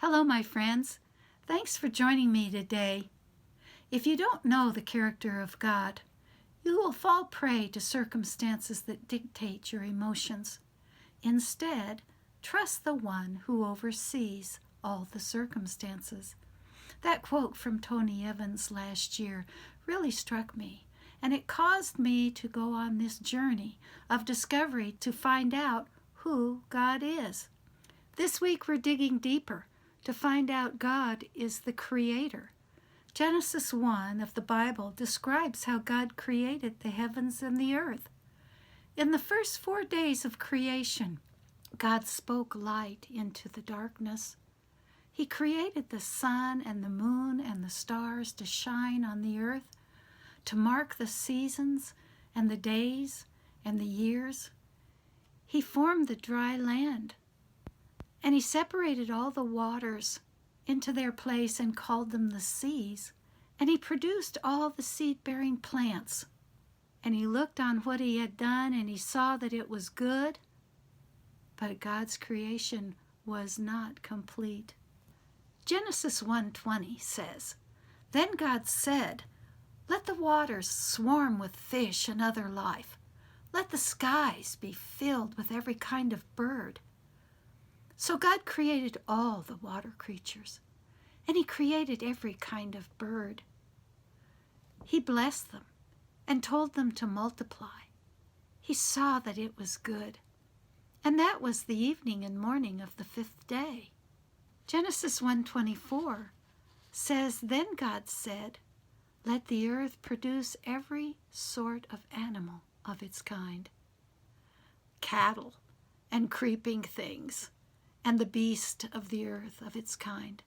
Hello, my friends. Thanks for joining me today. If you don't know the character of God, you will fall prey to circumstances that dictate your emotions. Instead, trust the one who oversees all the circumstances. That quote from Tony Evans last year really struck me, and it caused me to go on this journey of discovery to find out who God is. This week we're digging deeper to find out God is the Creator. Genesis 1 of the Bible describes how God created the heavens and the earth. In the first 4 days of creation, God spoke light into the darkness. He created the sun and the moon and the stars to shine on the earth, to mark the seasons and the days and the years. He formed the dry land, and he separated all the waters into their place and called them the seas. And he produced all the seed-bearing plants. And he looked on what he had done, and he saw that it was good. But God's creation was not complete. Genesis 1:20 says, "Then God said, 'Let the waters swarm with fish and other life. Let the skies be filled with every kind of bird.'" So God created all the water creatures, and he created every kind of bird. He blessed them and told them to multiply. He saw that it was good. And that was the evening and morning of the 5th day. Genesis 1:24 says, "Then God said, 'Let the earth produce every sort of animal of its kind, cattle and creeping things, and the beast of the earth of its kind.'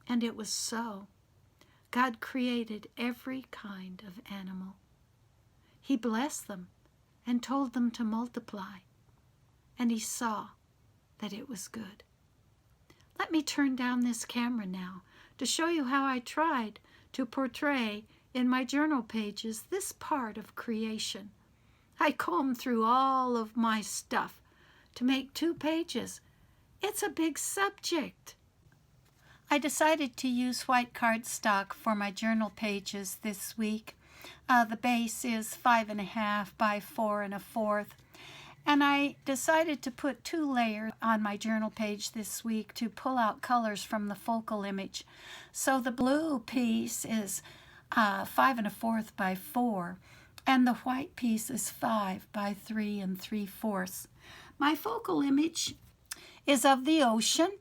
And it was so. God created every kind of animal. He blessed them and told them to multiply, and he saw that it was good." Let me turn down this camera now to show you how I tried to portray in my journal pages this part of creation. I combed through all of my stuff to make 2 pages. It's a big subject. I decided to use white cardstock for my journal pages this week. The base is 5.5 by 4 1/4. And I decided to put 2 layers on my journal page this week to pull out colors from the focal image. So the blue piece is 5 1/4 by 4, and the white piece is 5 by 3 3/4. My focal image is of the ocean,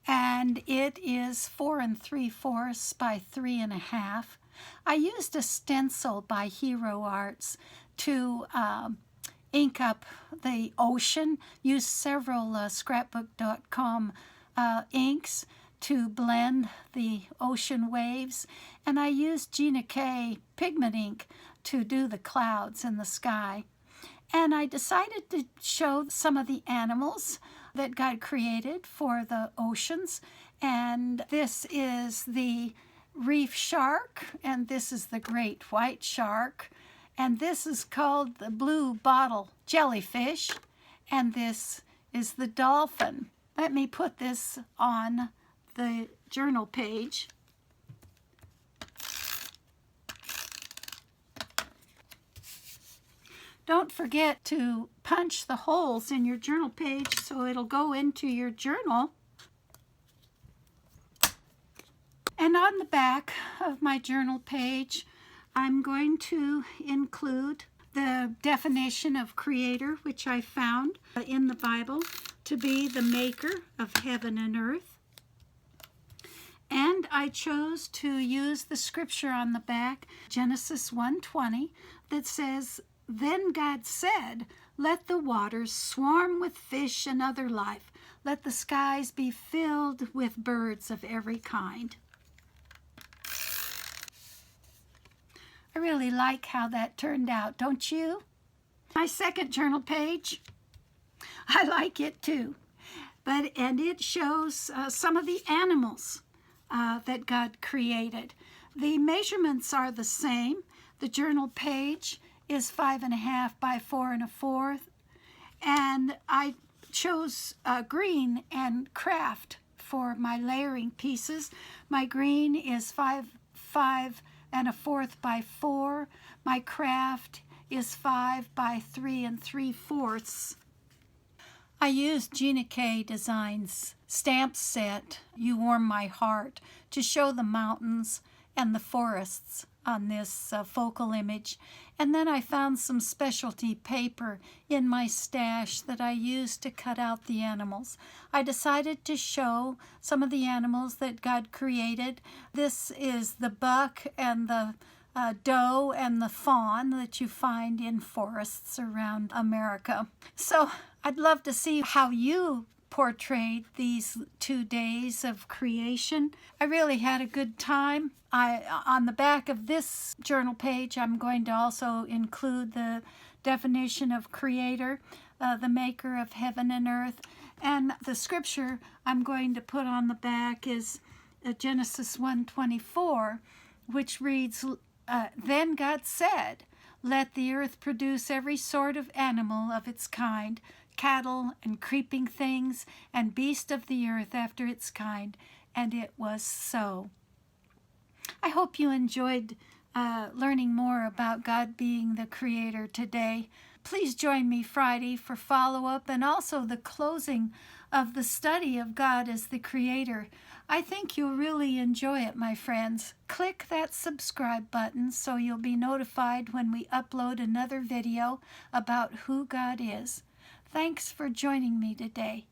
and it is 4 3/4 by 3 1/2. I used a stencil by HeroArts to ink up the ocean, used several scrapbook.com inks to blend the ocean waves, and I used GinaK pigment ink to do the clouds in the sky. And I decided to show some of the animals that God created for the oceans. And this is the reef shark, and this is the great white shark, and this is called the blue bottle jellyfish, and this is the dolphin. Let me put this on the journal page. Don't forget to punch the holes in your journal page so it'll go into your journal. And on the back of my journal page, I'm going to include the definition of creator, which I found in the Bible to be the maker of heaven and earth. And I chose to use the scripture on the back, Genesis 1:20, that says, "Then God said, 'Let the waters swarm with fish and other life. Let the skies be filled with birds of every kind.'" I really like how that turned out, don't you? My second journal page, I like it too. And it shows some of the animals that God created. The measurements are the same. The journal page is 5 1/2 by 4 1/4, and I chose green and craft for my layering pieces. My green is 5 5 1/4 by 4. My craft is 5 by 3 3/4. I used GinaKDesigns stamp set, You Warm My Heart, to show the mountains and the forests on this focal image. And then I found some specialty paper in my stash that I used to cut out the animals. I decided to show some of the animals that God created. This is the buck and the doe and the fawn that you find in forests around America. So I'd love to see how you portrayed these 2 days of creation. I really had a good time. On the back of this journal page, I'm going to also include the definition of creator, the maker of heaven and earth. And the scripture I'm going to put on the back is Genesis 1:24, which reads, Then God said, Let the earth produce every sort of animal of its kind, cattle and creeping things, and beast of the earth after its kind. And it was so. I hope you enjoyed learning more about God being the creator today. Please join me Friday for follow-up and also the closing of the study of God as the creator. I think you'll really enjoy it, my friends. Click that subscribe button so you'll be notified when we upload another video about who God is. Thanks for joining me today.